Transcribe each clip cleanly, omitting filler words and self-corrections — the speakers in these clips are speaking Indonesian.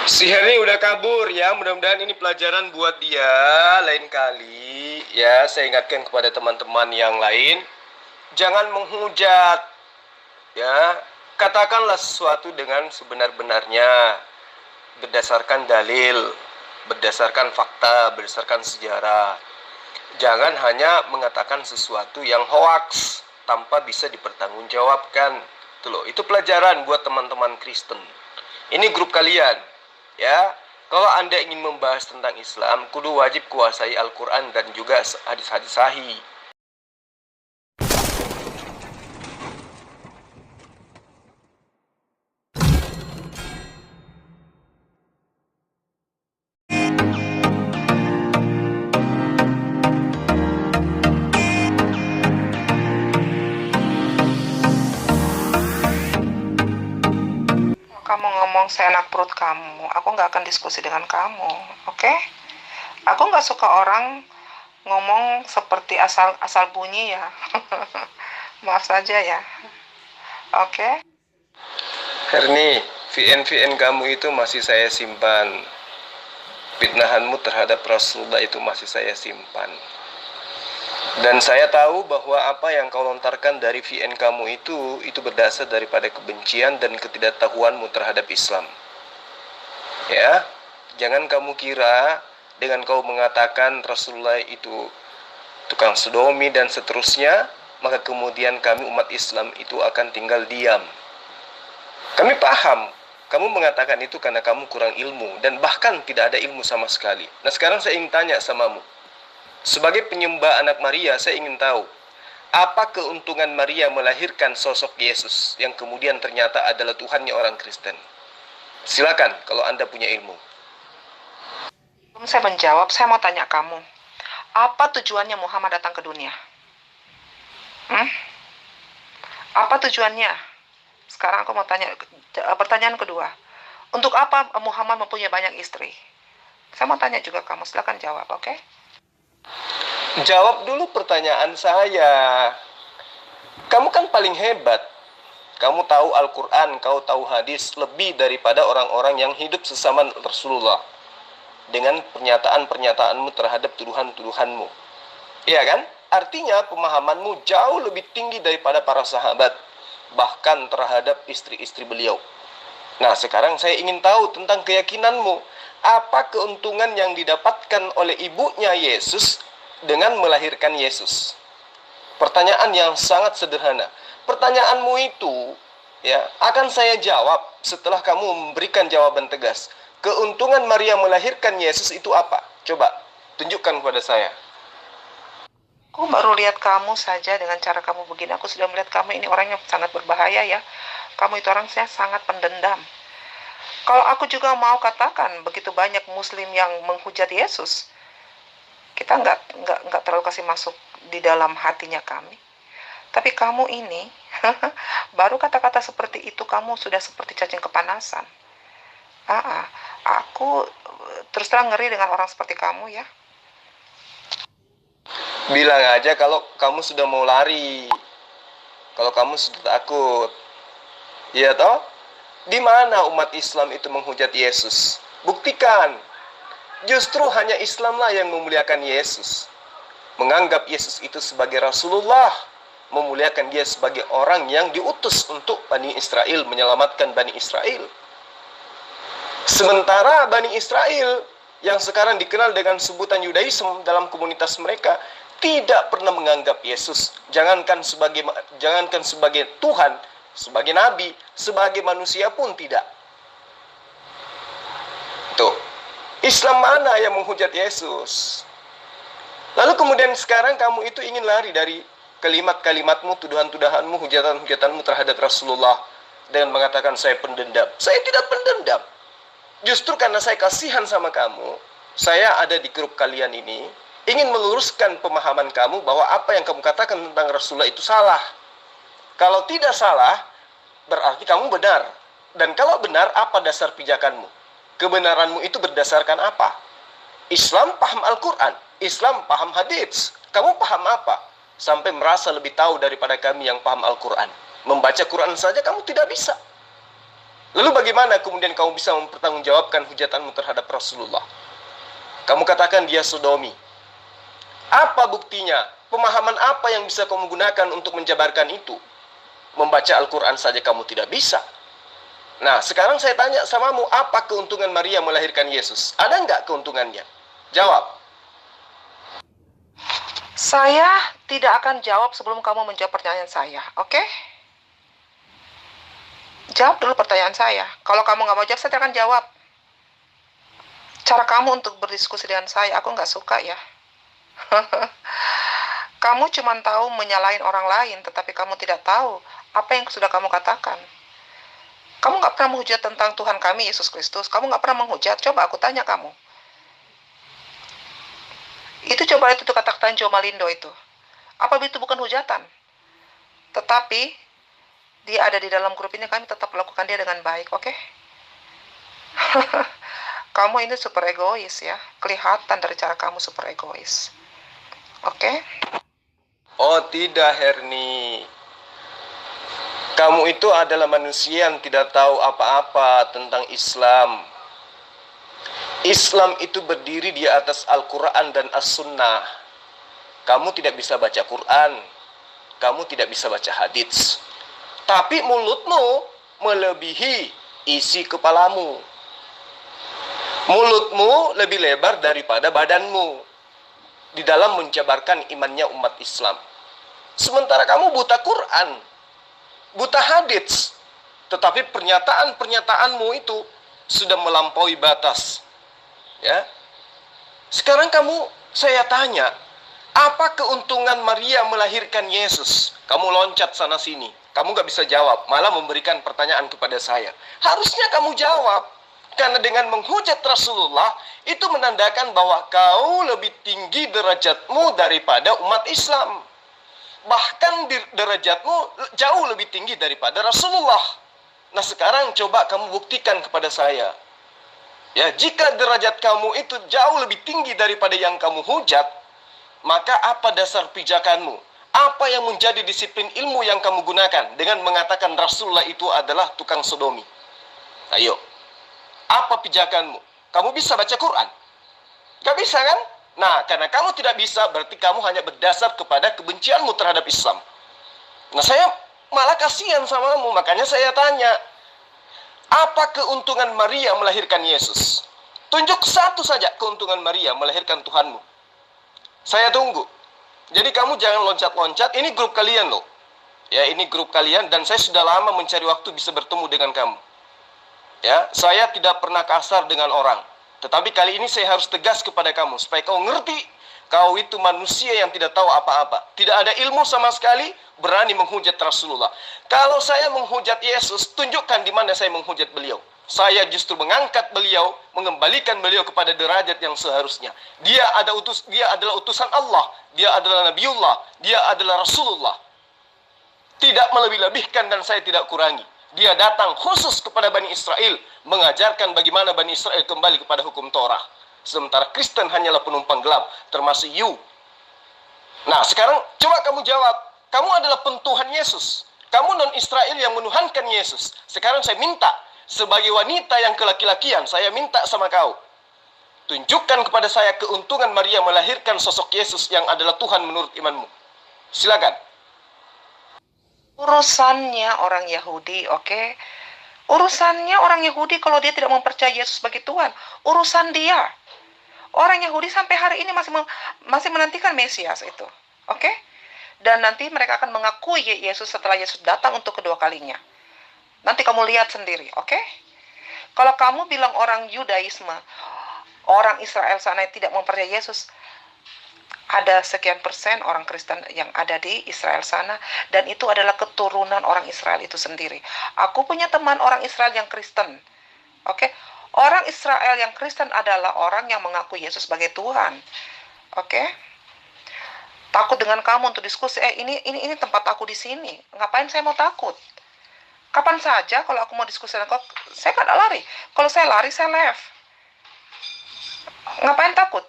Si Henry udah kabur ya, mudah-mudahan ini pelajaran buat dia lain kali. Ya, saya ingatkan kepada teman-teman yang lain, jangan menghujat. Ya, katakanlah sesuatu dengan sebenar-benarnya, berdasarkan dalil, berdasarkan fakta, berdasarkan sejarah. Jangan hanya mengatakan sesuatu yang hoaks tanpa bisa dipertanggungjawabkan. Itu pelajaran buat teman-teman Kristen. Ini grup kalian. Ya, kalau Anda ingin membahas tentang Islam, kudu wajib kuasai Al-Quran dan juga hadis-hadis sahih. Kamu ngomong seenak perut kamu, aku nggak akan diskusi dengan kamu, oke? Aku nggak suka orang ngomong seperti asal bunyi ya. Maaf saja ya, oke? Herni, VN kamu itu masih saya simpan. Fitnahanmu terhadap Rasulullah itu masih saya simpan. Dan saya tahu bahwa apa yang kau lontarkan dari VN kamu itu berdasar daripada kebencian dan ketidaktahuanmu terhadap Islam. Ya, jangan kamu kira dengan kau mengatakan Rasulullah itu tukang sodomi dan seterusnya, maka kemudian kami umat Islam itu akan tinggal diam. Kami paham, kamu mengatakan itu karena kamu kurang ilmu dan bahkan tidak ada ilmu sama sekali. Nah, sekarang saya ingin tanya samamu. Sebagai penyembah anak Maria, saya ingin tahu, apa keuntungan Maria melahirkan sosok Yesus yang kemudian ternyata adalah Tuhannya orang Kristen? Silakan kalau Anda punya ilmu. Sebelum saya menjawab, saya mau tanya kamu, apa tujuannya Muhammad datang ke dunia? Apa tujuannya? Sekarang aku mau tanya, pertanyaan kedua, untuk apa Muhammad mempunyai banyak istri? Saya mau tanya juga kamu, silakan jawab, oke? Jawab dulu pertanyaan saya. Kamu kan paling hebat. Kamu tahu Al-Quran, kau tahu hadis lebih daripada orang-orang yang hidup sesama Rasulullah. Dengan pernyataan-pernyataanmu terhadap tuduhan-tuduhanmu. Iya kan? Artinya pemahamanmu jauh lebih tinggi daripada para sahabat. Bahkan terhadap istri-istri beliau. Nah, sekarang saya ingin tahu tentang keyakinanmu. Apa keuntungan yang didapatkan oleh ibunya Yesus dengan melahirkan Yesus? Pertanyaan yang sangat sederhana. Pertanyaanmu itu ya akan saya jawab setelah kamu memberikan jawaban tegas. Keuntungan Maria melahirkan Yesus itu apa? Coba tunjukkan kepada saya. Aku baru lihat kamu saja dengan cara kamu begini. Aku sudah melihat kamu ini orang yang sangat berbahaya ya. Kamu itu orang saya sangat pendendam. Kalau aku juga mau katakan begitu banyak Muslim yang menghujat Yesus, kita nggak terlalu kasih masuk di dalam hatinya kami. Tapi kamu ini, baru kata-kata seperti itu kamu sudah seperti cacing kepanasan. Aku terus terang ngeri dengan orang seperti kamu ya. Bilang aja kalau kamu sudah mau lari, kalau kamu sudah takut, ya toh? Di mana umat Islam itu menghujat Yesus? Buktikan. Justru hanya Islamlah yang memuliakan Yesus. Menganggap Yesus itu sebagai Rasulullah. Memuliakan dia sebagai orang yang diutus untuk Bani Israel, menyelamatkan Bani Israel. Sementara Bani Israel yang sekarang dikenal dengan sebutan Yudaism dalam komunitas mereka tidak pernah menganggap Yesus jangankan sebagai Tuhan, sebagai nabi, sebagai manusia pun tidak. Tuh, Islam mana yang menghujat Yesus? Lalu kemudian sekarang kamu itu ingin lari dari kalimat-kalimatmu, tuduhan-tuduhanmu, hujatan-hujatanmu terhadap Rasulullah dengan mengatakan saya pendendam. Saya tidak pendendam. Justru karena saya kasihan sama kamu, saya ada di grup kalian ini, ingin meluruskan pemahaman kamu bahwa apa yang kamu katakan tentang Rasulullah itu salah. Kalau tidak salah, berarti kamu benar. Dan kalau benar, apa dasar pijakanmu? Kebenaranmu itu berdasarkan apa? Islam paham Al-Quran, Islam paham hadits. Kamu paham apa? Sampai merasa lebih tahu daripada kami yang paham Al-Quran. Membaca Quran saja kamu tidak bisa. Lalu bagaimana kemudian kamu bisa mempertanggungjawabkan hujatanmu terhadap Rasulullah? Kamu katakan dia sodomi. Apa buktinya? Pemahaman apa yang bisa kamu gunakan untuk menjabarkan itu? Membaca Al-Quran saja kamu tidak bisa. Nah, sekarang saya tanya samamu, apa keuntungan Maria melahirkan Yesus? Ada nggak keuntungannya? Jawab. Saya tidak akan jawab sebelum kamu menjawab pertanyaan saya, oke? Jawab dulu pertanyaan saya. Kalau kamu nggak mau jawab, saya tidak akan jawab. Cara kamu untuk berdiskusi dengan saya, aku nggak suka ya. Kamu cuma tahu menyalahin orang lain, tetapi kamu tidak tahu apa yang sudah kamu katakan. Kamu nggak pernah menghujat tentang Tuhan kami, Yesus Kristus. Kamu nggak pernah menghujat. Coba aku tanya kamu. Itu coba itu kata-kata Jo Malindo itu. Apa itu bukan hujatan? Tetapi dia ada di dalam grup ini, kami tetap lakukan dia dengan baik, oke? Kamu ini super egois ya. Kelihatan dari cara kamu super egois. Oke? Oh tidak, Herni. Kamu itu adalah manusia yang tidak tahu apa-apa tentang Islam. Islam itu berdiri di atas Al-Quran dan As-Sunnah. Kamu tidak bisa baca Quran, kamu tidak bisa baca hadits, tapi mulutmu melebihi isi kepalamu. Mulutmu lebih lebar daripada badanmu di dalam menjabarkan imannya umat Islam. Sementara kamu buta Quran, buta hadits, tetapi pernyataan-pernyataanmu itu sudah melampaui batas. Ya. Sekarang saya tanya, apa keuntungan Maria melahirkan Yesus? Kamu loncat sana sini, kamu gak bisa jawab, malah memberikan pertanyaan kepada saya. Harusnya kamu jawab, karena dengan menghujat Rasulullah itu menandakan bahwa kau lebih tinggi derajatmu daripada umat Islam. Bahkan derajatmu jauh lebih tinggi daripada Rasulullah. Nah sekarang coba kamu buktikan kepada saya. Ya, jika derajat kamu itu jauh lebih tinggi daripada yang kamu hujat, maka apa dasar pijakanmu? Apa yang menjadi disiplin ilmu yang kamu gunakan dengan mengatakan Rasulullah itu adalah tukang sodomi? Ayo, apa pijakanmu? Kamu bisa baca Quran? Gak bisa kan? Nah, karena kamu tidak bisa, berarti kamu hanya berdasar kepada kebencianmu terhadap Islam. Nah, saya malah kasihan samamu, makanya saya tanya, apa keuntungan Maria melahirkan Yesus? Tunjuk satu saja keuntungan Maria melahirkan Tuhanmu. Saya tunggu. Jadi kamu jangan loncat-loncat. Ini grup kalian loh. Ya, ini grup kalian dan saya sudah lama mencari waktu bisa bertemu dengan kamu. Ya, saya tidak pernah kasar dengan orang. Tetapi kali ini saya harus tegas kepada kamu supaya kau ngerti. Kau itu manusia yang tidak tahu apa-apa. Tidak ada ilmu sama sekali, berani menghujat Rasulullah. Kalau saya menghujat Yesus, tunjukkan di mana saya menghujat beliau. Saya justru mengangkat beliau, mengembalikan beliau kepada derajat yang seharusnya. Dia adalah utusan Allah, dia adalah Nabiullah, dia adalah Rasulullah. Tidak melebih-lebihkan dan saya tidak kurangi. Dia datang khusus kepada Bani Israel, mengajarkan bagaimana Bani Israel kembali kepada hukum Torah. Sementara Kristen hanyalah penumpang gelap, termasuk you. Nah, sekarang coba kamu jawab. Kamu adalah pentuhan Yesus. Kamu non-Israel yang menuhankan Yesus. Sekarang saya minta, sebagai wanita yang kelaki-lakian, saya minta sama kau. Tunjukkan kepada saya keuntungan Maria melahirkan sosok Yesus yang adalah Tuhan menurut imanmu. Silakan. Urusannya orang Yahudi, oke? Urusannya orang Yahudi kalau dia tidak mempercayai Yesus sebagai Tuhan. Urusan dia. Orang Yahudi sampai hari ini masih menantikan Mesias itu. Oke? Dan nanti mereka akan mengakui Yesus setelah Yesus datang untuk kedua kalinya. Nanti kamu lihat sendiri, oke? Kalau kamu bilang orang Yudaisme, orang Israel sana yang tidak mempercayai Yesus, ada sekian persen orang Kristen yang ada di Israel sana, dan itu adalah keturunan orang Israel itu sendiri. Aku punya teman orang Israel yang Kristen, oke? Orang Israel yang Kristen adalah orang yang mengaku Yesus sebagai Tuhan. Oke? Takut dengan kamu untuk diskusi, ini tempat aku di sini. Ngapain saya mau takut? Kapan saja kalau aku mau diskusi dengan kau, saya nggak lari. Kalau saya lari, saya left. Ngapain takut?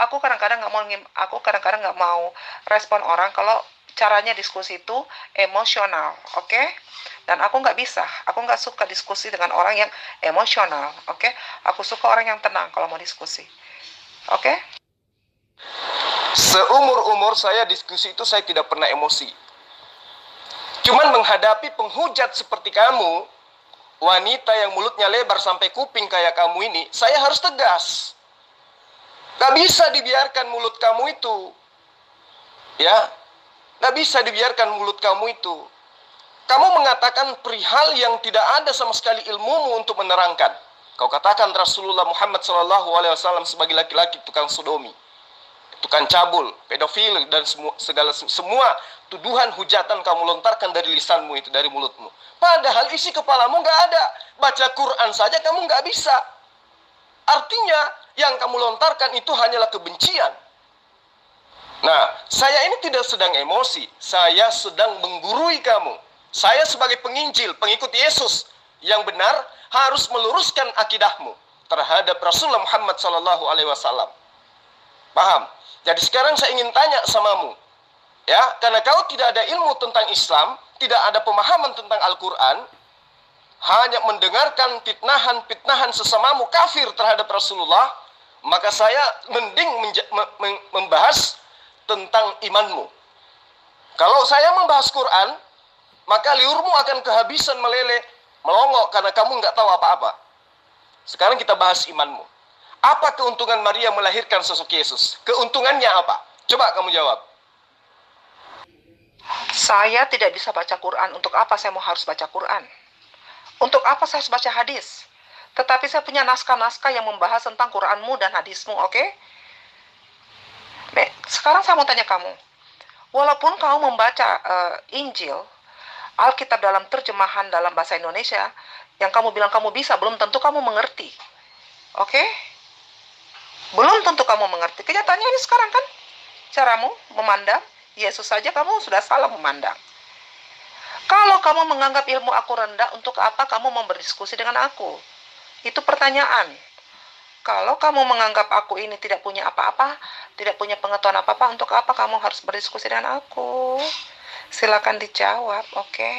Aku kadang-kadang nggak mau respon orang kalau caranya diskusi itu emosional, oke? Dan aku nggak bisa, aku nggak suka diskusi dengan orang yang emosional, oke? Aku suka orang yang tenang kalau mau diskusi, oke? Seumur-umur saya diskusi itu saya tidak pernah emosi. Cuman menghadapi penghujat seperti kamu, wanita yang mulutnya lebar sampai kuping kayak kamu ini, saya harus tegas. Gak bisa dibiarkan mulut kamu itu. Ya, gak bisa dibiarkan mulut kamu itu. Kamu mengatakan perihal yang tidak ada sama sekali ilmumu untuk menerangkan. Kau katakan Rasulullah Muhammad SAW sebagai laki-laki tukang sodomi, tukang cabul, pedofil, dan semua tuduhan hujatan kamu lontarkan dari lisanmu itu, dari mulutmu. Padahal isi kepalamu nggak ada. Baca Quran saja kamu nggak bisa. Artinya yang kamu lontarkan itu hanyalah kebencian. Nah, saya ini tidak sedang emosi. Saya sedang menggurui kamu. Saya sebagai penginjil, pengikut Yesus yang benar harus meluruskan akidahmu terhadap Rasulullah Muhammad SAW. Paham? Jadi sekarang saya ingin tanya samamu, ya, karena kau tidak ada ilmu tentang Islam, tidak ada pemahaman tentang Al-Quran, hanya mendengarkan fitnahan sesamamu kafir terhadap Rasulullah, maka saya mending membahas tentang imanmu. Kalau saya membahas Quran, maka liurmu akan kehabisan meleleh, melongok karena kamu nggak tahu apa-apa. Sekarang kita bahas imanmu. Apa keuntungan Maria melahirkan sosok Yesus? Keuntungannya apa? Coba kamu jawab. Saya tidak bisa baca Quran. Untuk apa saya mau harus baca Quran? Untuk apa saya harus baca hadis? Tetapi saya punya naskah-naskah yang membahas tentang Quranmu dan hadismu, oke? Sekarang saya mau tanya kamu. Walaupun kamu membaca Injil, Alkitab dalam terjemahan dalam bahasa Indonesia, yang kamu bilang kamu bisa, belum tentu kamu mengerti. Oke? Belum tentu kamu mengerti. Kenyataannya ini sekarang kan, caramu memandang Yesus saja kamu sudah salah memandang. Kalau kamu menganggap ilmu aku rendah, untuk apa kamu mau berdiskusi dengan aku? Itu pertanyaan. Kalau kamu menganggap aku ini tidak punya apa-apa, tidak punya pengetahuan apa-apa, untuk apa kamu harus berdiskusi dengan aku? Silakan dijawab, oke?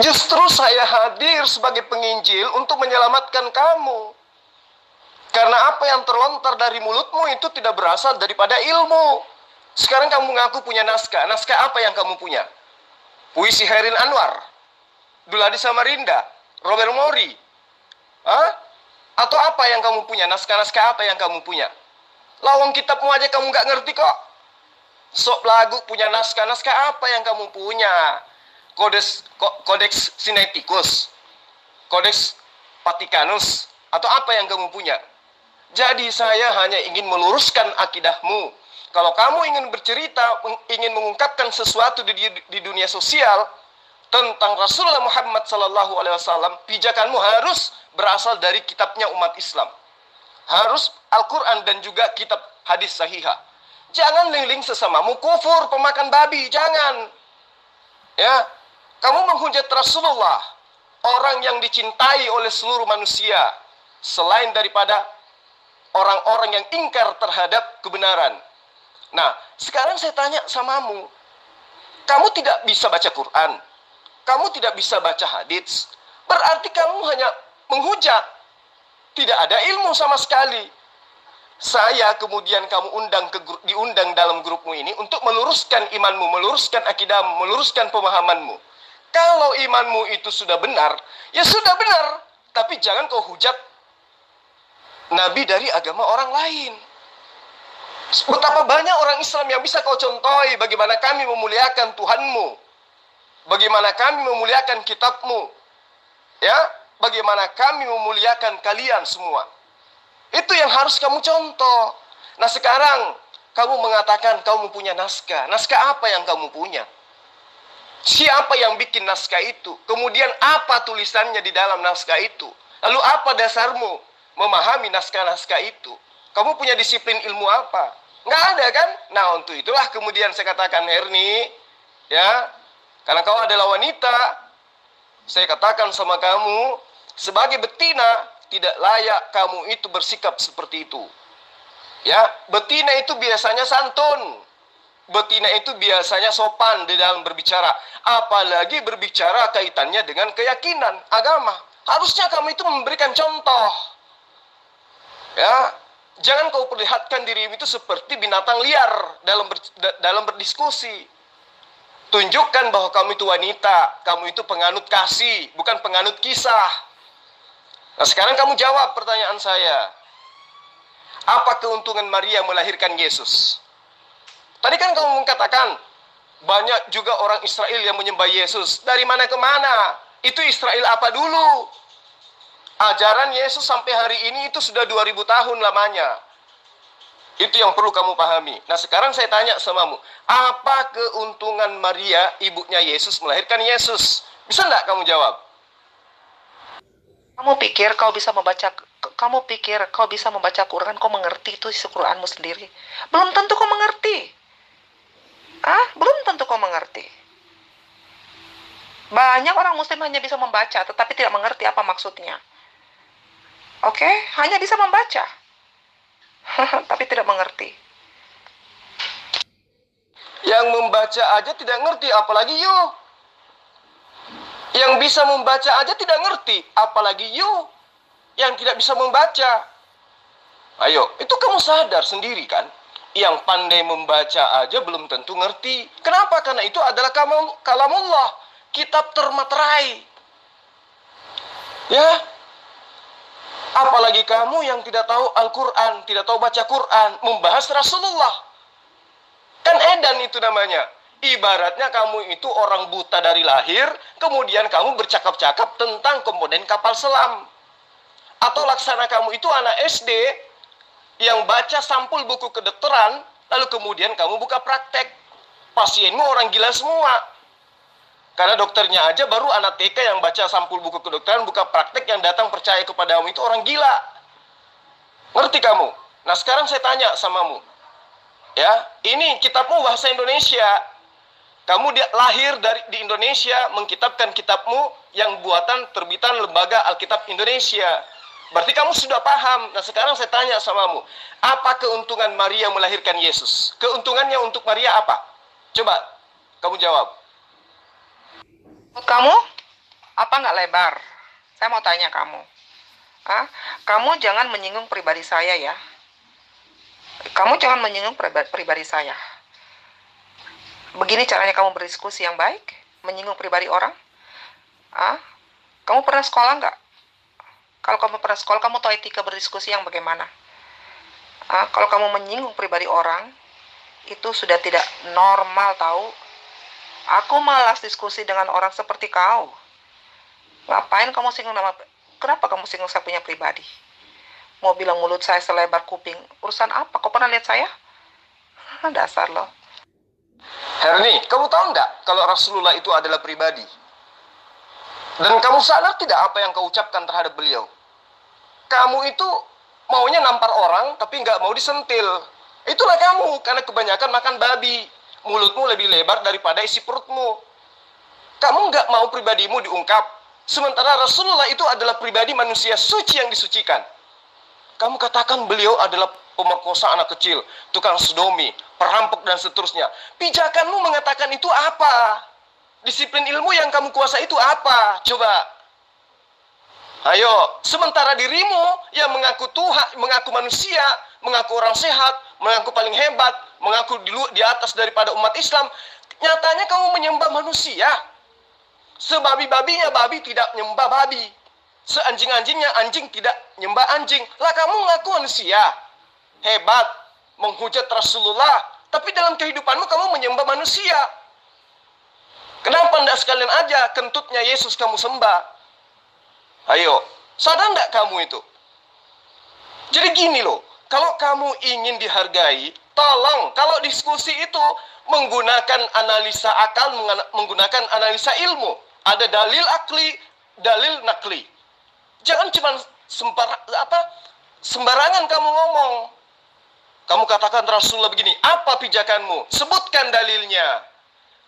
Justru saya hadir sebagai penginjil untuk menyelamatkan kamu. Karena apa yang terlontar dari mulutmu itu tidak berasal daripada ilmu. Sekarang kamu mengaku punya naskah. Naskah apa yang kamu punya? Puisi Hairil Anwar, Duladi Samarinda, Robert Mori. Hah? Atau apa yang kamu punya? Naskah-naskah apa yang kamu punya? Lawang kitabmu aja kamu nggak ngerti kok. Sok lagu punya naskah-naskah apa yang kamu punya? Kodeks Sinaiticus, Kodeks Vatikanus, atau apa yang kamu punya? Jadi saya hanya ingin meluruskan akidahmu. Kalau kamu ingin bercerita, ingin mengungkapkan sesuatu di dunia sosial tentang Rasulullah Muhammad SAW, pijakanmu harus berasal dari kitabnya umat Islam. Harus Al-Quran dan juga kitab hadis sahihah. Jangan lingling sesamamu kufur, pemakan babi, jangan. Ya, kamu menghujat Rasulullah, orang yang dicintai oleh seluruh manusia, selain daripada orang-orang yang ingkar terhadap kebenaran. Nah, sekarang saya tanya samamu, kamu tidak bisa baca Quran, kamu tidak bisa baca hadits, berarti kamu hanya menghujat, tidak ada ilmu sama sekali. Saya kemudian kamu diundang dalam grupmu ini untuk meluruskan imanmu, meluruskan akidahmu, meluruskan pemahamanmu. Kalau imanmu itu sudah benar, ya sudah benar, tapi jangan kau hujat nabi dari agama orang lain. Betapa banyak orang Islam yang bisa kau contohi bagaimana kami memuliakan Tuhanmu, bagaimana kami memuliakan kitabmu, ya, bagaimana kami memuliakan kalian semua. Itu yang harus kamu contoh. Nah sekarang kamu mengatakan kamu punya naskah. Naskah apa yang kamu punya? Siapa yang bikin naskah itu? Kemudian apa tulisannya di dalam naskah itu? Lalu apa dasarmu memahami naskah-naskah itu? Kamu punya disiplin ilmu apa? Nggak ada kan? Nah untuk itulah kemudian saya katakan, Herni, ya, karena kau adalah wanita, saya katakan sama kamu, sebagai betina, tidak layak kamu itu bersikap seperti itu. Ya, betina itu biasanya santun. betina itu biasanya sopan di dalam berbicara, apalagi berbicara kaitannya dengan keyakinan agama. Harusnya kamu itu memberikan contoh. Ya, jangan kau perlihatkan dirimu itu seperti binatang liar dalam berdiskusi. Tunjukkan bahwa kamu itu wanita, kamu itu penganut kasih, bukan penganut kisah. Nah, sekarang kamu jawab pertanyaan saya. Apa keuntungan Maria melahirkan Yesus? Tadi kan kamu mengatakan, banyak juga orang Israel yang menyembah Yesus. Dari mana ke mana? Itu Israel apa dulu? Ajaran Yesus sampai hari ini itu sudah 2000 tahun lamanya. Itu yang perlu kamu pahami. Nah, sekarang saya tanya samamu, apa keuntungan Maria, ibunya Yesus, melahirkan Yesus? Bisa enggak kamu jawab? Kamu pikir kau bisa membaca Quran, kau mengerti itu isi Quranmu sendiri? Belum tentu kau mengerti. Belum tentu kau mengerti. Banyak orang muslim hanya bisa membaca, tetapi tidak mengerti apa maksudnya. Oke, hanya bisa membaca, tapi tidak mengerti. Yang membaca aja tidak ngerti, apalagi you. Yang bisa membaca aja tidak ngerti, apalagi you yang tidak bisa membaca. Ayo, itu kamu sadar sendiri kan? Yang pandai membaca aja belum tentu ngerti. Kenapa? Karena itu adalah kalamullah, kitab termaterai. Ya, apalagi kamu yang tidak tahu Al-Quran, tidak tahu baca Quran, membahas Rasulullah. Kan edan itu namanya. Ibaratnya kamu itu orang buta dari lahir, kemudian kamu bercakap-cakap tentang komponen kapal selam. Atau laksana kamu itu anak SD yang baca sampul buku kedokteran, lalu kemudian kamu buka praktek. Pasienmu orang gila semua. Karena dokternya aja baru anak TK yang baca sampul buku kedokteran, buka praktek, yang datang percaya kepadamu itu orang gila. Ngerti kamu? Nah, sekarang saya tanya samamu. Ya, ini kitabmu bahasa Indonesia. Kamu lahir di Indonesia, mengkitabkan kitabmu yang buatan terbitan Lembaga Alkitab Indonesia. Berarti kamu sudah paham. Nah, sekarang saya tanya samamu. Apa keuntungan Maria melahirkan Yesus? Keuntungannya untuk Maria apa? Coba, kamu jawab. Menurut kamu, apa nggak lebar? Saya mau tanya kamu. Kamu jangan menyinggung pribadi saya ya. Kamu jangan menyinggung pribadi saya. Begini caranya kamu berdiskusi yang baik? Menyinggung pribadi orang? Kamu pernah sekolah nggak? Kalau kamu pernah sekolah, kamu tahu etika berdiskusi yang bagaimana? Kalau kamu menyinggung pribadi orang, itu sudah tidak normal tahu. Aku malas diskusi dengan orang seperti kau. Ngapain kamu singgung kenapa kamu singgung saya punya pribadi? Mau bilang mulut saya selebar kuping, urusan apa? Kau pernah lihat saya? Dasar loh. Herni, kamu tahu nggak kalau Rasulullah itu adalah pribadi? Dan kamu sadar tidak apa yang kau ucapkan terhadap beliau? Kamu itu maunya nampar orang, tapi nggak mau disentil. Itulah kamu, karena kebanyakan makan babi. Mulutmu lebih lebar daripada isi perutmu. Kamu nggak mau pribadimu diungkap. Sementara Rasulullah itu adalah pribadi manusia suci yang disucikan. Kamu katakan beliau adalah pemerkosa anak kecil, tukang sodomi, perampok dan seterusnya. Pijakanmu mengatakan itu apa? Disiplin ilmu yang kamu kuasai itu apa? Coba. Ayo, sementara dirimu yang mengaku Tuhan, mengaku manusia, mengaku orang sehat, mengaku paling hebat, mengaku di atas daripada umat Islam, nyatanya kamu menyembah manusia. Sebabi-babinya babi tidak menyembah babi. Seanjing-anjingnya anjing tidak menyembah anjing. Lah kamu mengaku manusia hebat, menghujat Rasulullah, tapi dalam kehidupanmu kamu menyembah manusia. Kenapa tidak sekalian aja kentutnya Yesus kamu sembah? Ayo, sadar tidak kamu itu? Jadi gini loh, kalau kamu ingin dihargai, tolong kalau diskusi itu menggunakan analisa akal, menggunakan analisa ilmu. Ada dalil akli, dalil nakli. Jangan cuma sembarangan kamu ngomong. Kamu katakan Rasulullah begini, apa pijakanmu? Sebutkan dalilnya.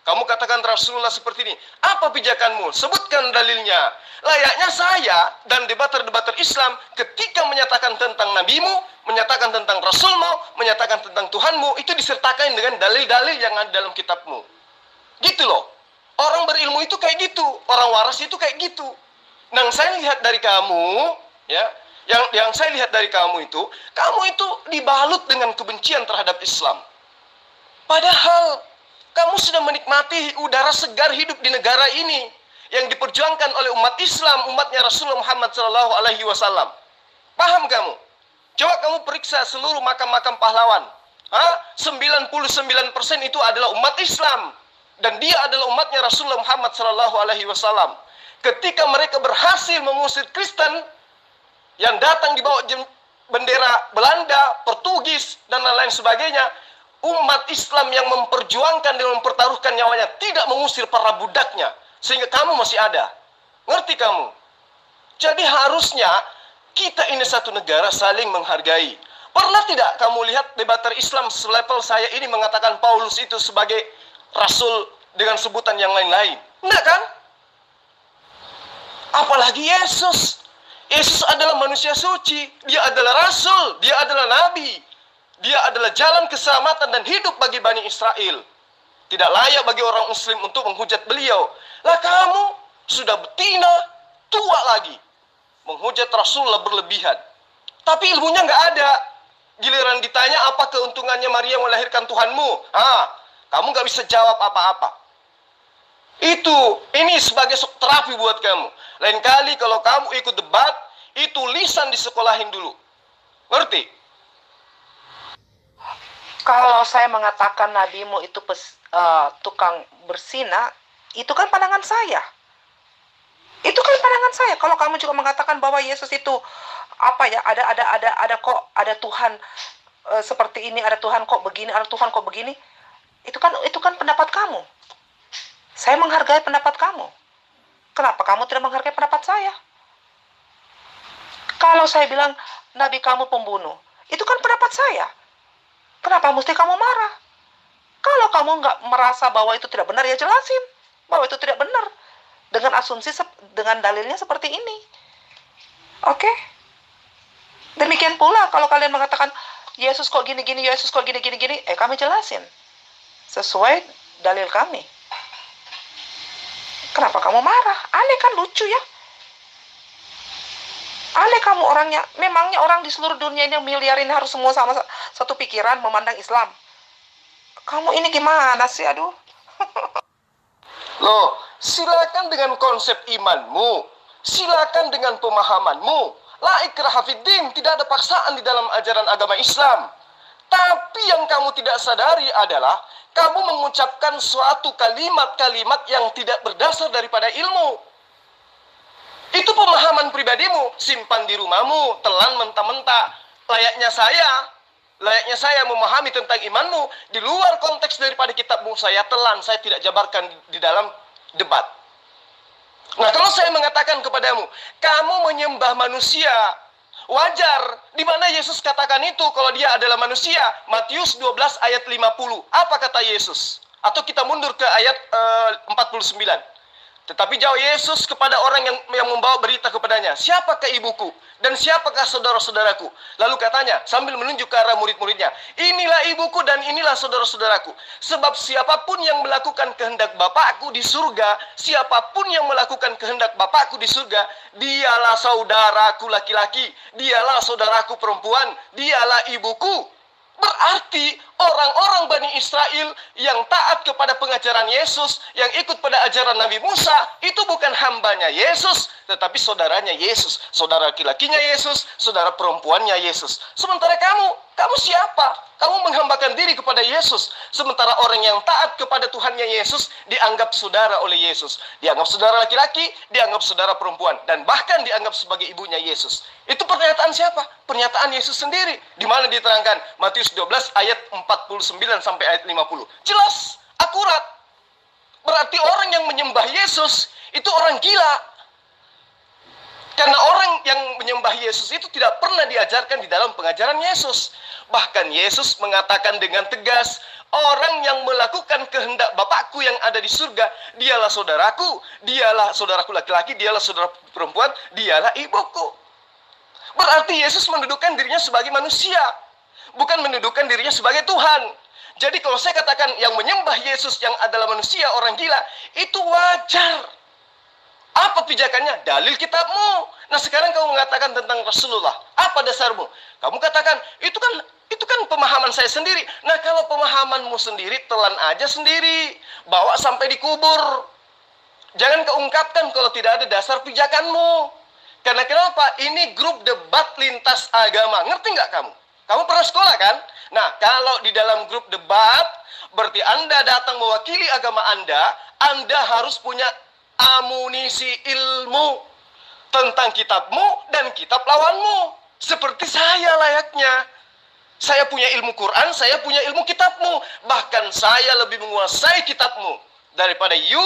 Kamu katakan Rasulullah seperti ini, apa pijakanmu? Sebutkan dalilnya. Layaknya saya dan debater-debater Islam ketika menyatakan tentang nabimu, menyatakan tentang Rasulmu, menyatakan tentang Tuhanmu, itu disertakan dengan dalil-dalil yang ada dalam kitabmu. Gitu loh. Orang berilmu itu kayak gitu, orang waras itu kayak gitu. Nah, saya lihat dari kamu, ya, yang saya lihat dari kamu itu dibalut dengan kebencian terhadap Islam. Padahal kamu sudah menikmati udara segar hidup di negara ini yang diperjuangkan oleh umat Islam, umatnya Rasulullah Muhammad SAW. Paham kamu? Coba kamu periksa seluruh makam-makam pahlawan. 99% itu adalah umat Islam. Dan dia adalah umatnya Rasulullah Muhammad SAW. Ketika mereka berhasil mengusir Kristen yang datang di bawah bendera Belanda, Portugis, dan lain-lain sebagainya, umat Islam yang memperjuangkan dan mempertaruhkan nyawanya tidak mengusir para budaknya. Sehingga kamu masih ada. Ngerti kamu? Jadi harusnya kita ini satu negara saling menghargai. Pernah tidak kamu lihat debater Islam selevel saya ini mengatakan Paulus itu sebagai Rasul dengan sebutan yang lain-lain? Enggak kan? Apalagi Yesus. Yesus adalah manusia suci. Dia adalah Rasul. Dia adalah Nabi. Dia adalah jalan keselamatan dan hidup bagi Bani Israel. Tidak layak bagi orang Muslim untuk menghujat beliau. Lah kamu sudah betina, tua lagi, menghujat Rasulullah berlebihan. Tapi ilmunya nggak ada. Giliran ditanya apa keuntungannya Maria melahirkan Tuhanmu, kamu nggak bisa jawab apa-apa. Ini sebagai terapi buat kamu. Lain kali kalau kamu ikut debat, itu lisan disekolahin dulu. Ngerti? Kalau saya mengatakan nabimu itu tukang bersina, itu kan pandangan saya. Itu kan pandangan saya. Kalau kamu juga mengatakan bahwa Yesus itu ada Tuhan seperti ini, ada Tuhan kok begini, ada Tuhan kok begini, itu kan pendapat kamu. Saya menghargai pendapat kamu. Kenapa kamu tidak menghargai pendapat saya? Kalau saya bilang nabi kamu pembunuh, itu kan pendapat saya. Kenapa mesti kamu marah? Kalau kamu nggak merasa bahwa itu tidak benar, ya jelasin bahwa itu tidak benar. Dengan asumsi, dengan dalilnya seperti ini. Oke? Demikian pula kalau kalian mengatakan, Yesus kok gini-gini, Yesus kok gini-gini, kami jelasin. Sesuai dalil kami. Kenapa kamu marah? Aneh kan, lucu ya? Aneh kamu orangnya. Memangnya orang di seluruh dunia ini yang miliar ini harus semua sama satu pikiran memandang Islam? Kamu ini gimana sih, aduh. Loh, silakan dengan konsep imanmu. Silakan dengan pemahamanmu. La ikraha fiddin, tidak ada paksaan di dalam ajaran agama Islam. Tapi yang kamu tidak sadari adalah kamu mengucapkan suatu kalimat-kalimat yang tidak berdasar daripada ilmu. Itu pemahaman pribadimu, simpan di rumahmu, telan mentah-mentah. Layaknya saya memahami tentang imanmu di luar konteks daripada kitabmu, saya telan, saya tidak jabarkan di dalam debat. Nah, kalau saya mengatakan kepadamu, kamu menyembah manusia, wajar. Di mana Yesus katakan itu kalau dia adalah manusia? Matius 12 ayat 50. Apa kata Yesus? Atau kita mundur ke ayat 49. Tetapi jawab Yesus kepada orang yang membawa berita kepadanya, siapakah ibuku dan siapakah saudara-saudaraku? Lalu katanya sambil menunjuk ke arah murid-muridnya, inilah ibuku dan inilah saudara-saudaraku. Sebab siapapun yang melakukan kehendak Bapakku di surga, siapapun yang melakukan kehendak Bapakku di surga, dialah saudaraku laki-laki, dialah saudaraku perempuan, dialah ibuku. Berarti orang-orang Bani Israel yang taat kepada pengajaran Yesus, yang ikut pada ajaran Nabi Musa, itu bukan hambanya Yesus, tetapi saudaranya Yesus. Saudara laki-lakinya Yesus, saudara perempuannya Yesus. Sementara kamu siapa? Kamu menghambakan diri kepada Yesus. Sementara orang yang taat kepada Tuhannya Yesus dianggap saudara oleh Yesus. Dianggap saudara laki-laki, dianggap saudara perempuan. Dan bahkan dianggap sebagai ibunya Yesus. Itu pernyataan siapa? Pernyataan Yesus sendiri. Di mana diterangkan? Matius 12 ayat 49 sampai ayat 50. Jelas, akurat. Berarti orang yang menyembah Yesus itu orang gila. Karena orang yang menyembah Yesus itu tidak pernah diajarkan di dalam pengajaran Yesus. Bahkan Yesus mengatakan dengan tegas, orang yang melakukan kehendak Bapakku yang ada di surga, dialah saudaraku laki-laki, dialah saudara perempuan, dialah ibuku. Berarti Yesus mendudukan dirinya sebagai manusia, bukan mendudukan dirinya sebagai Tuhan. Jadi kalau saya katakan yang menyembah Yesus yang adalah manusia, orang gila, itu wajar. Apa pijakannya? Dalil kitabmu. Nah sekarang kamu mengatakan tentang Rasulullah. Apa dasarmu? Kamu katakan, itu kan pemahaman saya sendiri. Nah kalau pemahamanmu sendiri, telan aja sendiri. Bawa sampai dikubur. Jangan keungkapkan kalau tidak ada dasar pijakanmu. Karena kenapa? Ini grup debat lintas agama. Ngerti nggak kamu? Kamu pernah sekolah kan? Nah, kalau di dalam grup debat, berarti Anda datang mewakili agama Anda harus punya amunisi ilmu tentang kitabmu dan kitab lawanmu. Seperti saya layaknya. Saya punya ilmu Quran, saya punya ilmu kitabmu. Bahkan saya lebih menguasai kitabmu daripada you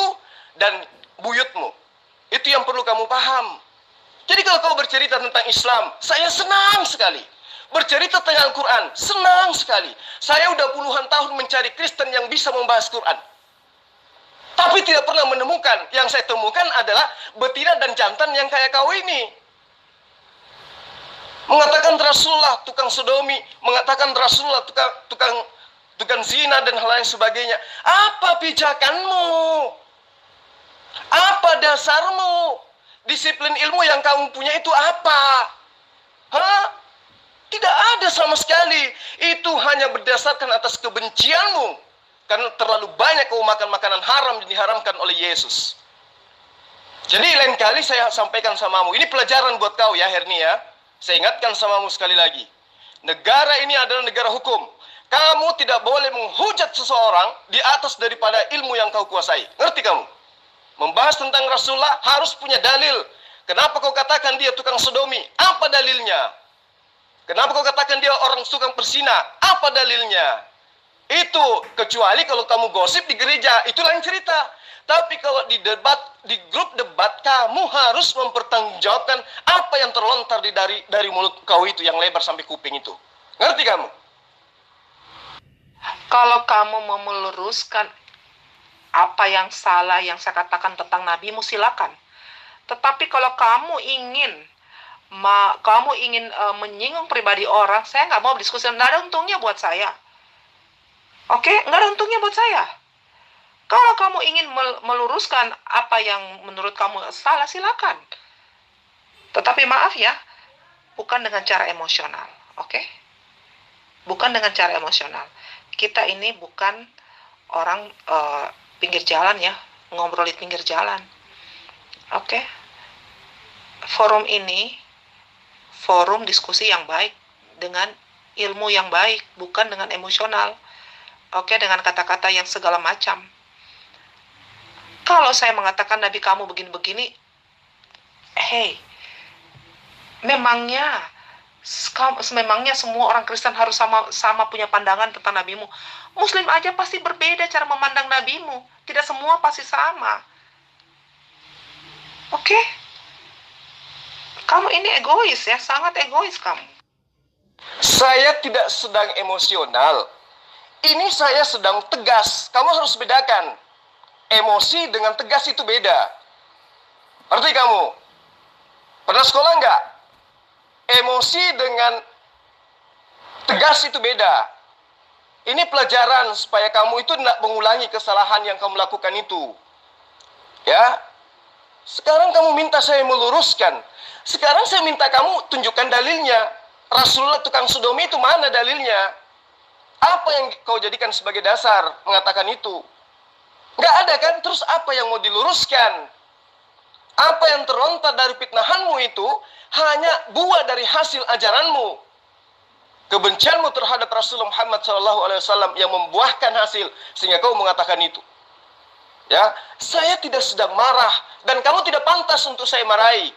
dan buyutmu. Itu yang perlu kamu paham. Jadi kalau kamu bercerita tentang Islam, saya senang sekali. Bercerita tentang Al-Quran, senang sekali. Saya udah puluhan tahun mencari Kristen yang bisa membahas Quran. Tapi tidak pernah menemukan. Yang saya temukan adalah betina dan jantan yang kayak kau ini. Mengatakan Rasulullah tukang sodomi, mengatakan Rasulullah tukang zina dan hal lain sebagainya. Apa pijakanmu? Apa dasarmu? Disiplin ilmu yang kamu punya itu apa? Hah? Tidak ada sama sekali. Itu hanya berdasarkan atas kebencianmu. Karena terlalu banyak kau makan makanan haram yang diharamkan oleh Yesus. Jadi lain kali saya sampaikan samamu. Ini pelajaran buat kau ya Herni ya. Saya ingatkan samamu sekali lagi. Negara ini adalah negara hukum. Kamu tidak boleh menghujat seseorang di atas daripada ilmu yang kau kuasai. Ngerti kamu? Membahas tentang Rasulullah harus punya dalil. Kenapa kau katakan dia tukang sodomi? Apa dalilnya? Kenapa kau katakan dia orang tukang persina? Apa dalilnya? Itu kecuali kalau kamu gosip di gereja, itu lain cerita. Tapi kalau di debat, di grup debat, kamu harus mempertanggungjawabkan apa yang terlontar dari mulut kau itu yang lebar sampai kuping itu. Ngerti kamu? Kalau kamu mau meluruskan apa yang salah yang saya katakan tentang nabimu, silakan. Tetapi kalau kamu ingin menyinggung pribadi orang, saya nggak mau diskusi. Nggak ada untungnya buat saya. Oke, nggak ada untungnya buat saya. Kalau kamu ingin meluruskan apa yang menurut kamu salah, silakan. Tetapi maaf ya, bukan dengan cara emosional. Oke? Bukan dengan cara emosional. Kita ini bukan orang pinggir jalan ya, ngobrol di pinggir jalan. Oke? Forum ini forum diskusi yang baik dengan ilmu yang baik, bukan dengan emosional. Oke, dengan kata-kata yang segala macam. Kalau saya mengatakan nabi kamu begini-begini, hey, memangnya semua orang Kristen harus sama punya pandangan tentang nabimu? Muslim aja pasti berbeda cara memandang nabimu. Tidak semua pasti sama. Oke? Kamu ini egois ya, sangat egois kamu. Saya tidak sedang emosional. Ini saya sedang tegas. Kamu harus bedakan. Emosi dengan tegas itu beda. Arti kamu? Pernah sekolah nggak? Emosi dengan tegas itu beda. Ini pelajaran supaya kamu itu tidak mengulangi kesalahan yang kamu lakukan itu. Ya. Sekarang kamu minta saya meluruskan. Sekarang saya minta kamu tunjukkan dalilnya. Rasulullah tukang sodomi itu mana dalilnya? Apa yang kau jadikan sebagai dasar mengatakan itu? Nggak ada kan? Terus apa yang mau diluruskan? Apa yang terlontar dari fitnahanmu itu hanya buah dari hasil ajaranmu. Kebencianmu terhadap Rasulullah Muhammad SAW yang membuahkan hasil sehingga kau mengatakan itu. Ya, saya tidak sedang marah dan kamu tidak pantas untuk saya marahi.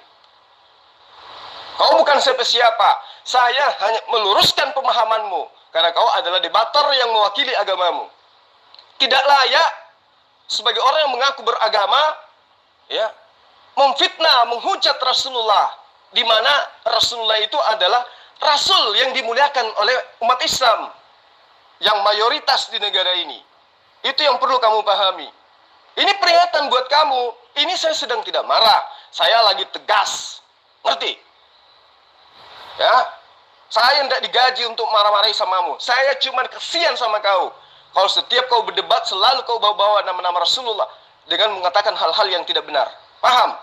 Kau bukan siapa-siapa. Saya hanya meluruskan pemahamanmu karena kau adalah debater yang mewakili agamamu. Tidak layak sebagai orang yang mengaku beragama, ya, memfitnah, menghujat Rasulullah, di mana Rasulullah itu adalah Rasul yang dimuliakan oleh umat Islam yang mayoritas di negara ini. Itu yang perlu kamu pahami. Ini peringatan buat kamu. Ini saya sedang tidak marah. Saya lagi tegas. Ngerti? Ya, saya tidak digaji untuk marah-marahi samamu. Saya cuma kesian sama kau. Kalau setiap kau berdebat selalu kau bawa-bawa nama-nama Rasulullah dengan mengatakan hal-hal yang tidak benar. Paham?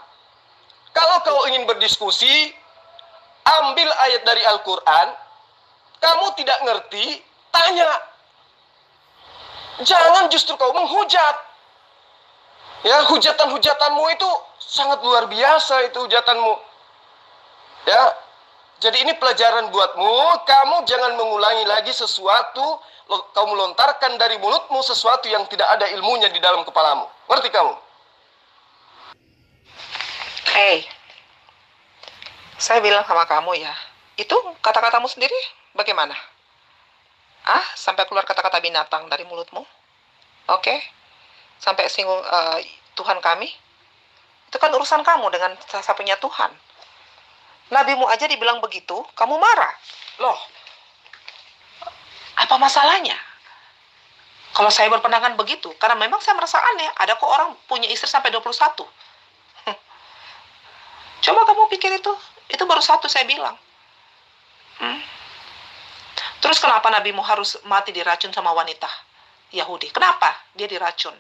Kalau kau ingin berdiskusi, ambil ayat dari Al-Quran. Kamu tidak ngerti, tanya. Jangan justru kau menghujat. Ya, hujatan-hujatanmu itu sangat luar biasa, itu hujatanmu. Ya, jadi ini pelajaran buatmu. Kamu jangan mengulangi lagi sesuatu, kamu lontarkan dari mulutmu sesuatu yang tidak ada ilmunya di dalam kepalamu. Ngerti kamu? Saya bilang sama kamu ya, itu kata-katamu sendiri bagaimana? Sampai keluar kata-kata binatang dari mulutmu? Oke? Sampai singgung Tuhan kami? Itu kan urusan kamu dengan satu-satunya Tuhan. Nabimu aja dibilang begitu, kamu marah. Loh, apa masalahnya? Kalau saya berpandangan begitu, karena memang saya merasa aneh, ada kok orang punya istri sampai 21. Coba kamu pikir itu baru satu saya bilang. Terus kenapa nabimu harus mati diracun sama wanita Yahudi? Kenapa dia diracun?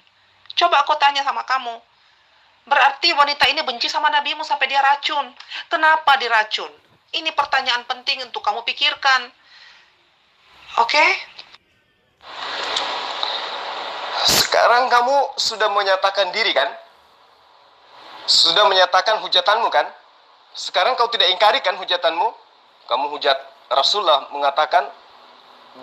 Coba aku tanya sama kamu. Berarti wanita ini benci sama nabimu sampai dia racun. Kenapa diracun? Ini pertanyaan penting untuk kamu pikirkan. Oke? Sekarang kamu sudah menyatakan diri kan? Sudah menyatakan hujatanmu kan? Sekarang kau tidak ingkari kan hujatanmu? Kamu hujat Rasulullah mengatakan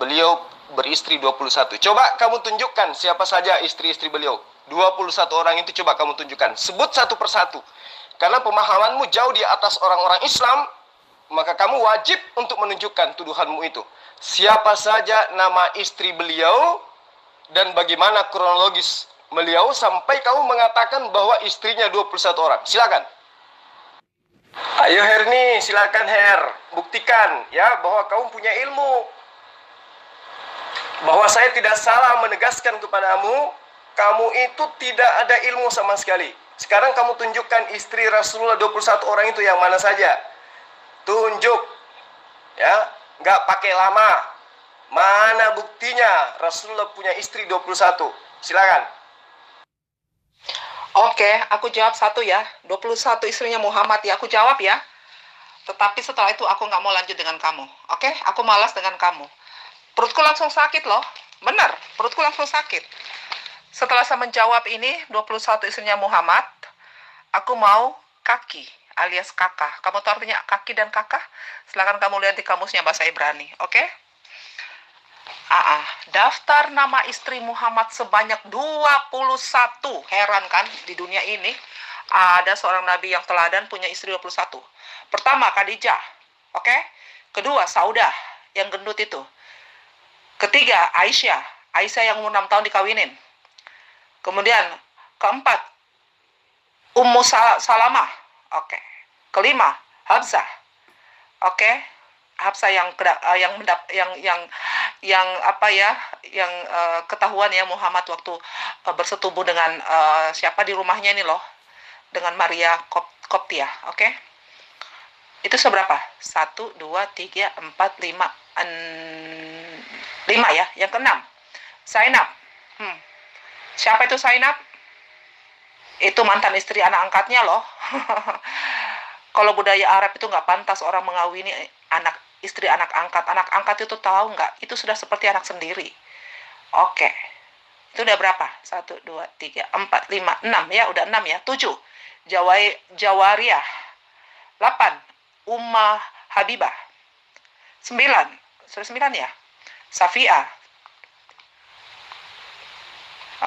beliau beristri 21. Coba kamu tunjukkan siapa saja istri-istri beliau. 21 orang itu coba kamu tunjukkan. Sebut satu persatu. Karena pemahamanmu jauh di atas orang-orang Islam, maka kamu wajib untuk menunjukkan tuduhanmu itu. Siapa saja nama istri beliau dan bagaimana kronologis beliau sampai kamu mengatakan bahwa istrinya 21 orang. Silakan. Ayo Herni, silakan Her. Buktikan ya bahwa kamu punya ilmu. Bahwa saya tidak salah menegaskan kepadamu, kamu itu tidak ada ilmu sama sekali. Sekarang kamu tunjukkan istri Rasulullah 21 orang itu yang mana saja. Tunjuk. Ya, nggak pakai lama. Mana buktinya Rasulullah punya istri 21? Silakan. Oke, aku jawab satu ya. 21 istrinya Muhammad ya, aku jawab ya. Tetapi setelah itu aku nggak mau lanjut dengan kamu. Oke, aku malas dengan kamu. Perutku langsung sakit loh. Benar, perutku langsung sakit. Setelah saya menjawab ini, 21 istrinya Muhammad, aku mau kaki alias kakak. Kamu tahu artinya kaki dan kakak? Silakan kamu lihat di kamusnya bahasa Ibrani, oke? Daftar nama istri Muhammad sebanyak 21. Heran kan, di dunia ini ada seorang nabi yang teladan punya istri 21. Pertama, Khadijah, oke? Kedua, Saudah, yang gendut itu. Ketiga, Aisyah yang umur 6 tahun dikawinin. Kemudian, keempat, Ummu Salamah, oke. Kelima, Hafsah, oke. Hafsah yang ketahuan ya Muhammad waktu bersetubuh dengan siapa di rumahnya ini loh, dengan Maria Koptia, oke. Itu seberapa? 1, 2, 3, 4, 5 ya. Yang keenam, Zainab. Siapa itu Zainab? Itu mantan istri anak angkatnya loh. Kalau budaya Arab itu nggak pantas orang mengawini istri anak angkat. Anak angkat itu tahu nggak? Itu sudah seperti anak sendiri. Oke. Itu udah berapa? 1, 2, 3, 4, 5, 6 ya. Udah 6 ya. 7. Jawariyah. 8. Ummah Habibah. 9. Sudah 9 ya. Safiyah.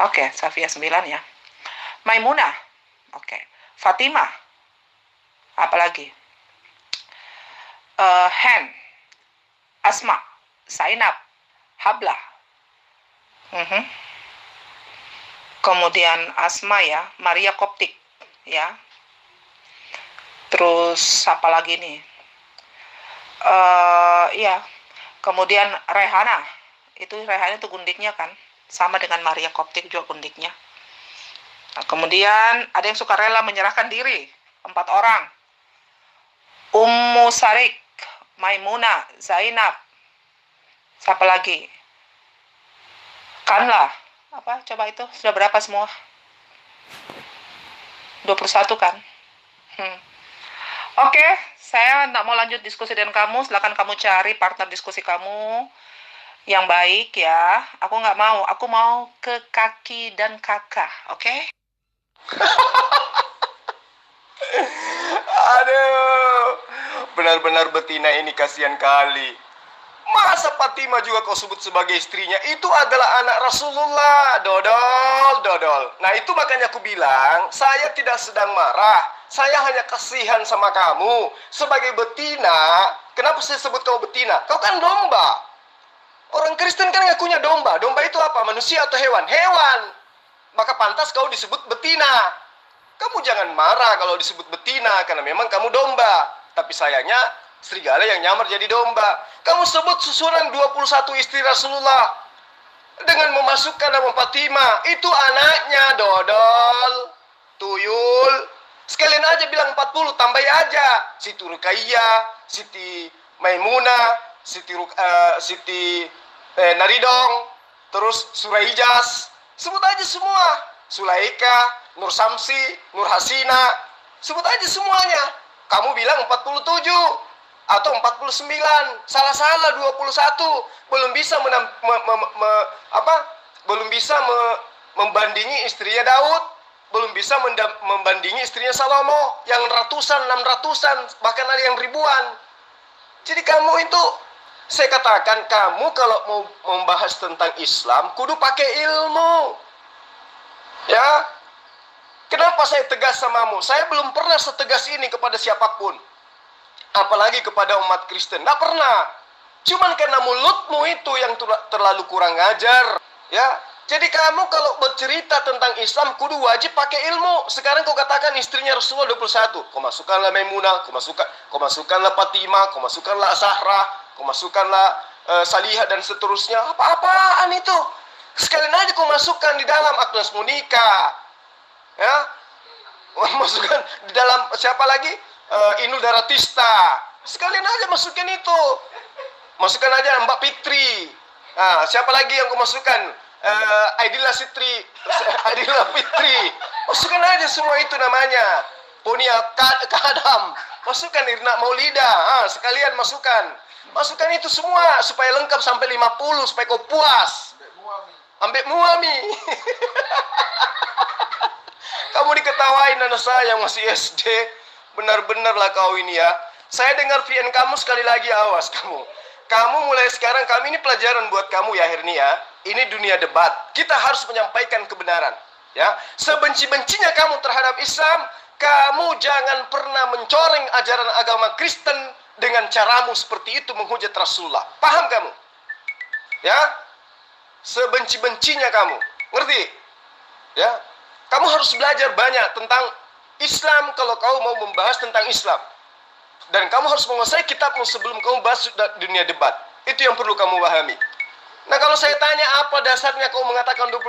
Oke, Safiyah 9 ya. Maimunah. Oke. Fatimah. Apalagi? Hen. Asma. Zainab. Hablah. Kemudian Asma ya. Maria Koptik. Ya. Terus apa lagi nih? Ya. Kemudian Rehana. Rehana itu gundiknya kan. Sama dengan Maria Koptik juga gundiknya. Kemudian ada yang suka rela menyerahkan diri. 4 orang. Ummu Sarik. Maimunah, Zainab. Siapa lagi? Kanlah. Apa? Coba itu. Sudah berapa semua? 21 kan? Oke, saya tidak mau lanjut diskusi dengan kamu. Silakan kamu cari partner diskusi kamu yang baik ya. Aku nggak mau. Aku mau ke kaki dan kakak. Oke? Aduh, benar-benar betina ini kasihan kali. Masa Fatimah juga kau sebut sebagai istrinya? Itu adalah anak Rasulullah. Dodol. Nah itu makanya aku bilang, saya tidak sedang marah. Saya hanya kasihan sama kamu. Sebagai betina, kenapa saya sebut kau betina? Kau kan domba. Orang Kristen kan ngakunya domba. Domba itu apa? Manusia atau hewan? Hewan. Maka pantas kau disebut betina. Kamu jangan marah kalau disebut betina, karena memang kamu domba. Tapi sayangnya, serigala yang nyamar jadi domba. Kamu sebut susunan 21 istri Rasulullah dengan memasukkan nama Fatimah. Itu anaknya, dodol, tuyul. Sekalian aja bilang 40, tambah aja. Siti Ruqayyah, Siti Maimunah, Siti Naridong, terus Suraijaz. Sebut aja semua. Sulaika, Nur Samsi, Nur Hasina. Sebut aja semuanya. Kamu bilang 47 atau 49, salah 21, belum bisa membandingi istrinya Daud, belum bisa membandingi istrinya Salomo yang ratusan, 600-an, bahkan ada yang ribuan. Jadi kamu itu, saya katakan, kamu kalau mau membahas tentang Islam kudu pakai ilmu. Ya. Kenapa saya tegas samamu? Saya belum pernah setegas ini kepada siapapun. Apalagi kepada umat Kristen. Nggak pernah. Cuman karena mulutmu itu yang terlalu kurang ngajar. Ya. Jadi kamu kalau bercerita tentang Islam, kudu wajib pakai ilmu. Sekarang kau katakan istrinya Rasulullah 21. Kau masukkanlah Maimunah, kau masukkanlah Fatimah, kau masukkanlah Zahra, kau masukkanlah Salihah dan seterusnya. Apa-apaan itu? Sekalian aja kau masukkan di dalam Agnes Monica. Ya, masukkan di dalam siapa lagi? Inul Daratista. Sekalian aja masukin itu. Masukkan aja Mbak Fitri. Nah, siapa lagi yang kau masukkan? Aidillah Fitri. Masukkan aja semua itu namanya. Ponia Kadam. Masukkan Irna Maulida. Sekalian masukkan. Masukkan itu semua supaya lengkap sampai 50, supaya kau puas. Ambek muami. Kamu diketawain anak saya yang masih SD. Benar-benarlah kau ini ya. Saya dengar VN kamu sekali lagi, awas kamu. Kamu mulai sekarang, kami ini pelajaran buat kamu ya Hernia. Ini dunia debat. Kita harus menyampaikan kebenaran. Ya, sebenci-bencinya kamu terhadap Islam, kamu jangan pernah mencoreng ajaran agama Kristen dengan caramu seperti itu menghujat Rasulullah. Paham kamu? Ya, sebenci-bencinya kamu. Ngerti? Ya. Kamu harus belajar banyak tentang Islam kalau kau mau membahas tentang Islam. Dan kamu harus menguasai kitabmu sebelum kamu bahas dunia debat. Itu yang perlu kamu pahami. Nah kalau saya tanya apa dasarnya kau mengatakan 21?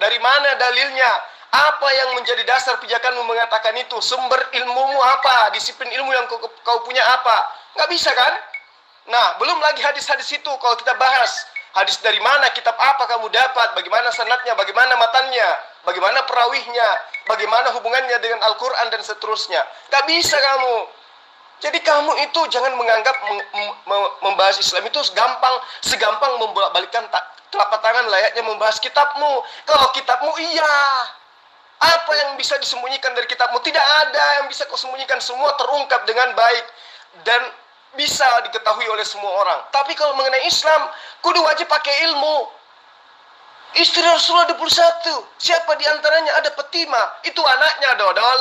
Dari mana dalilnya? Apa yang menjadi dasar pijakanmu mengatakan itu? Sumber ilmumu apa? Disiplin ilmu yang kau punya apa? Nggak bisa kan? Nah belum lagi hadis-hadis itu kalau kita bahas. Hadis dari mana, kitab apa kamu dapat, bagaimana sanadnya, bagaimana matannya, bagaimana perawihnya, bagaimana hubungannya dengan Al-Quran dan seterusnya. Gak bisa kamu. Jadi kamu itu jangan menganggap membahas Islam itu segampang membolak-balikkan telapak tangan layaknya membahas kitabmu. Kalau kitabmu iya. Apa yang bisa disembunyikan dari kitabmu? Tidak ada yang bisa kau sembunyikan, semua terungkap dengan baik. Dan bisa diketahui oleh semua orang. Tapi kalau mengenai Islam, kudu wajib pakai ilmu. Istri Rasulullah 21. Siapa di antaranya? Ada Fatimah. Itu anaknya, dodol.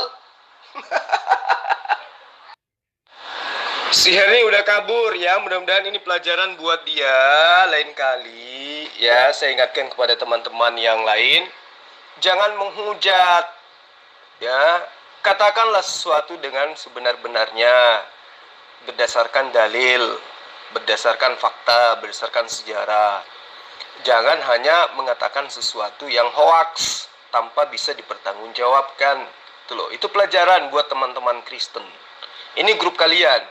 Si Herni udah kabur ya. Mudah-mudahan ini pelajaran buat dia lain kali. Ya, saya ingatkan kepada teman-teman yang lain. Jangan menghujat. Ya, katakanlah sesuatu dengan sebenar-benarnya. Berdasarkan dalil, berdasarkan fakta, berdasarkan sejarah. Jangan hanya mengatakan sesuatu yang hoaks tanpa bisa dipertanggungjawabkan. Itu loh, itu pelajaran buat teman-teman Kristen. Ini grup kalian,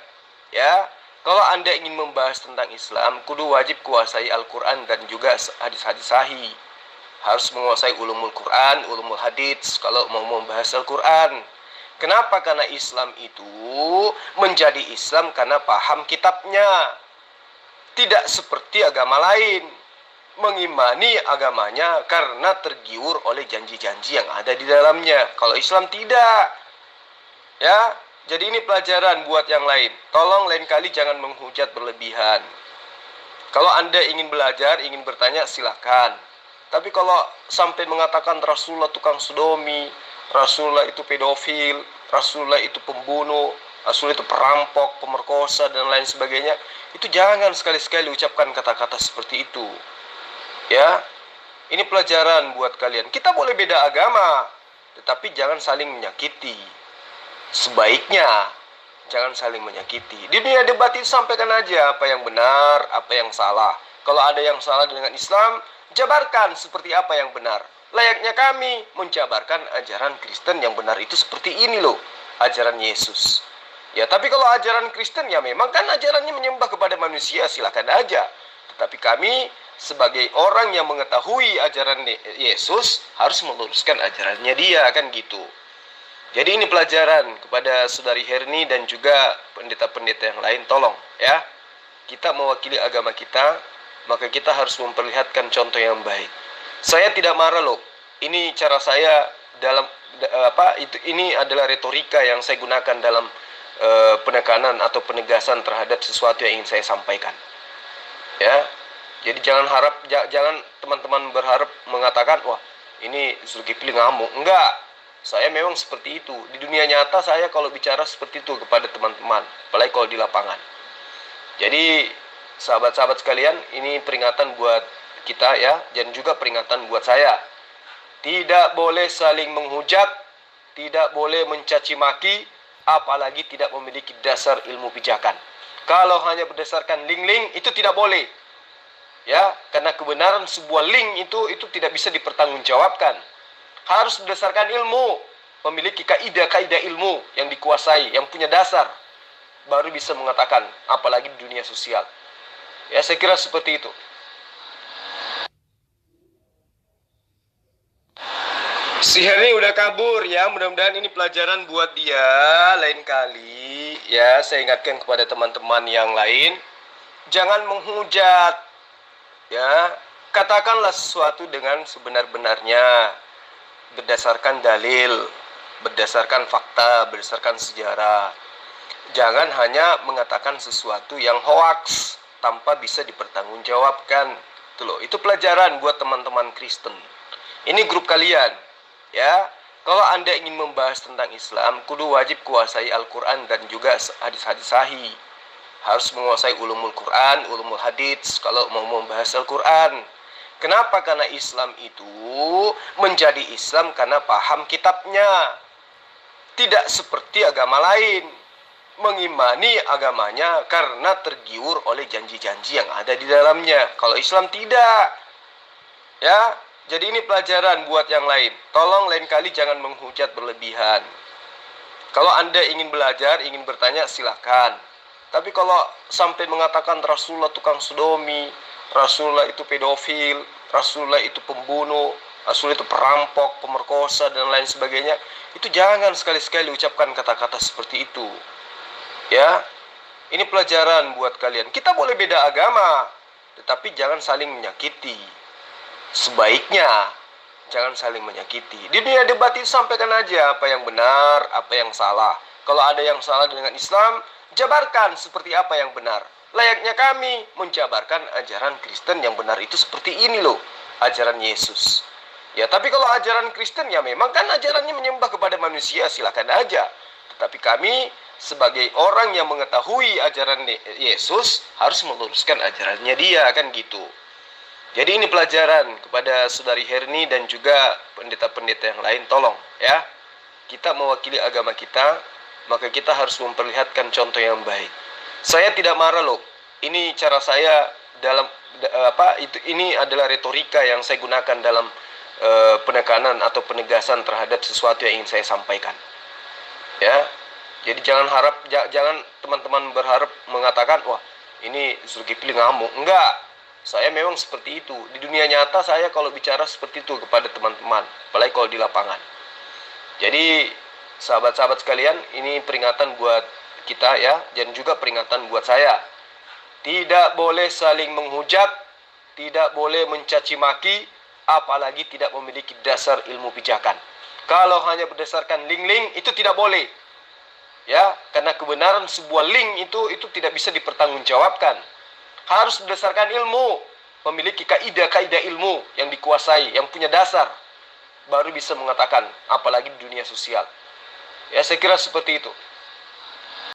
ya. Kalau Anda ingin membahas tentang Islam, kudu wajib kuasai Al-Quran dan juga hadis-hadis sahih. Harus menguasai ulumul Quran, ulumul hadits kalau mau membahas Al-Quran. Kenapa? Karena Islam itu menjadi Islam karena paham kitabnya. Tidak seperti agama lain, mengimani agamanya karena tergiur oleh janji-janji yang ada di dalamnya. Kalau Islam tidak. Ya, jadi ini pelajaran buat yang lain. Tolong lain kali jangan menghujat berlebihan. Kalau Anda ingin belajar, ingin bertanya, silakan. Tapi kalau sampai mengatakan Rasulullah tukang sodomi, Rasulullah itu pedofil, Rasulullah itu pembunuh, Rasulullah itu perampok, pemerkosa, dan lain sebagainya, itu jangan sekali-sekali ucapkan kata-kata seperti itu. Ya, ini pelajaran buat kalian. Kita boleh beda agama, tetapi jangan saling menyakiti. Sebaiknya jangan saling menyakiti. Di dunia debat itu sampaikan aja apa yang benar, apa yang salah. Kalau ada yang salah dengan Islam, jabarkan seperti apa yang benar. Layaknya kami menjabarkan ajaran Kristen yang benar itu seperti ini loh, ajaran Yesus. Ya, tapi kalau ajaran Kristen ya memang kan ajarannya menyembah kepada manusia, silakan aja. Tetapi kami sebagai orang yang mengetahui ajaran Yesus harus meluruskan ajarannya dia, kan gitu. Jadi ini pelajaran kepada Saudari Herni dan juga pendeta-pendeta yang lain, tolong ya. Kita mewakili agama kita, maka kita harus memperlihatkan contoh yang baik. Saya tidak marah loh. Ini cara saya dalam ini adalah retorika yang saya gunakan dalam penekanan atau penegasan terhadap sesuatu yang ingin saya sampaikan. Ya. Jadi jangan teman-teman berharap mengatakan, wah, ini Zulkifli ngamuk. Enggak. Saya memang seperti itu. Di dunia nyata saya kalau bicara seperti itu kepada teman-teman, apalagi kalau di lapangan. Jadi sahabat-sahabat sekalian, ini peringatan buat kita ya, dan juga peringatan buat saya. Tidak boleh saling menghujat, tidak boleh mencaci maki, apalagi tidak memiliki dasar ilmu pijakan. Kalau hanya berdasarkan link-link, itu tidak boleh. Ya, karena kebenaran sebuah link itu tidak bisa dipertanggungjawabkan. Harus berdasarkan ilmu, memiliki kaidah-kaidah ilmu yang dikuasai, yang punya dasar, baru bisa mengatakan, apalagi di dunia sosial. Ya, saya kira seperti itu. Si Herni udah kabur ya, mudah-mudahan ini pelajaran buat dia lain kali. Ya, saya ingatkan kepada teman-teman yang lain, jangan menghujat. Ya, katakanlah sesuatu dengan sebenar-benarnya. Berdasarkan dalil, berdasarkan fakta, berdasarkan sejarah. Jangan hanya mengatakan sesuatu yang hoaks tanpa bisa dipertanggungjawabkan. Itu loh, itu pelajaran buat teman-teman Kristen. Ini grup kalian, ya. Kalau Anda ingin membahas tentang Islam, kudu wajib kuasai Al-Quran dan juga hadis-hadis sahih. Harus menguasai ulumul Quran, ulumul hadits kalau mau membahas Al-Quran. Kenapa? Karena Islam itu menjadi Islam karena paham kitabnya. Tidak seperti agama lain, mengimani agamanya karena tergiur oleh janji-janji yang ada di dalamnya. Kalau Islam tidak. Ya, jadi ini pelajaran buat yang lain. Tolong lain kali jangan menghujat berlebihan. Kalau Anda ingin belajar, ingin bertanya, silakan. Tapi kalau sampai mengatakan Rasulullah tukang sodomi, Rasulullah itu pedofil, Rasulullah itu pembunuh, Rasulullah itu perampok, pemerkosa, dan lain sebagainya, itu jangan sekali-sekali ucapkan kata-kata seperti itu. Ya, ini pelajaran buat kalian. Kita boleh beda agama, tetapi jangan saling menyakiti. Sebaiknya jangan saling menyakiti. Di dunia debat itu sampaikan aja apa yang benar, apa yang salah. Kalau ada yang salah dengan Islam, jabarkan seperti apa yang benar. Layaknya kami menjabarkan ajaran Kristen yang benar itu seperti ini loh, ajaran Yesus. Ya, tapi kalau ajaran Kristen ya memang kan ajarannya menyembah kepada manusia, silakan aja. Tetapi kami sebagai orang yang mengetahui ajaran Yesus harus meluruskan ajarannya dia, kan gitu. Jadi ini pelajaran kepada Saudari Herni dan juga pendeta-pendeta yang lain, tolong ya. Kita mewakili agama kita, maka kita harus memperlihatkan contoh yang baik. Saya tidak marah loh. Ini cara saya dalam ini adalah retorika yang saya gunakan dalam penekanan atau penegasan terhadap sesuatu yang ingin saya sampaikan. Ya. Jadi jangan teman-teman berharap mengatakan, wah ini Zulkifli ngamuk. Enggak, saya memang seperti itu. Di dunia nyata saya kalau bicara seperti itu kepada teman-teman, apalagi kalau di lapangan. Jadi sahabat-sahabat sekalian, ini peringatan buat kita ya, dan juga peringatan buat saya. Tidak boleh saling menghujat, tidak boleh mencaci maki, apalagi tidak memiliki dasar ilmu pijakan. Kalau hanya berdasarkan link-link, itu tidak boleh. Ya, karena kebenaran sebuah link itu tidak bisa dipertanggungjawabkan. Harus berdasarkan ilmu, memiliki kaidah-kaidah ilmu yang dikuasai, yang punya dasar, baru bisa mengatakan, apalagi di dunia sosial. Ya, saya kira seperti itu.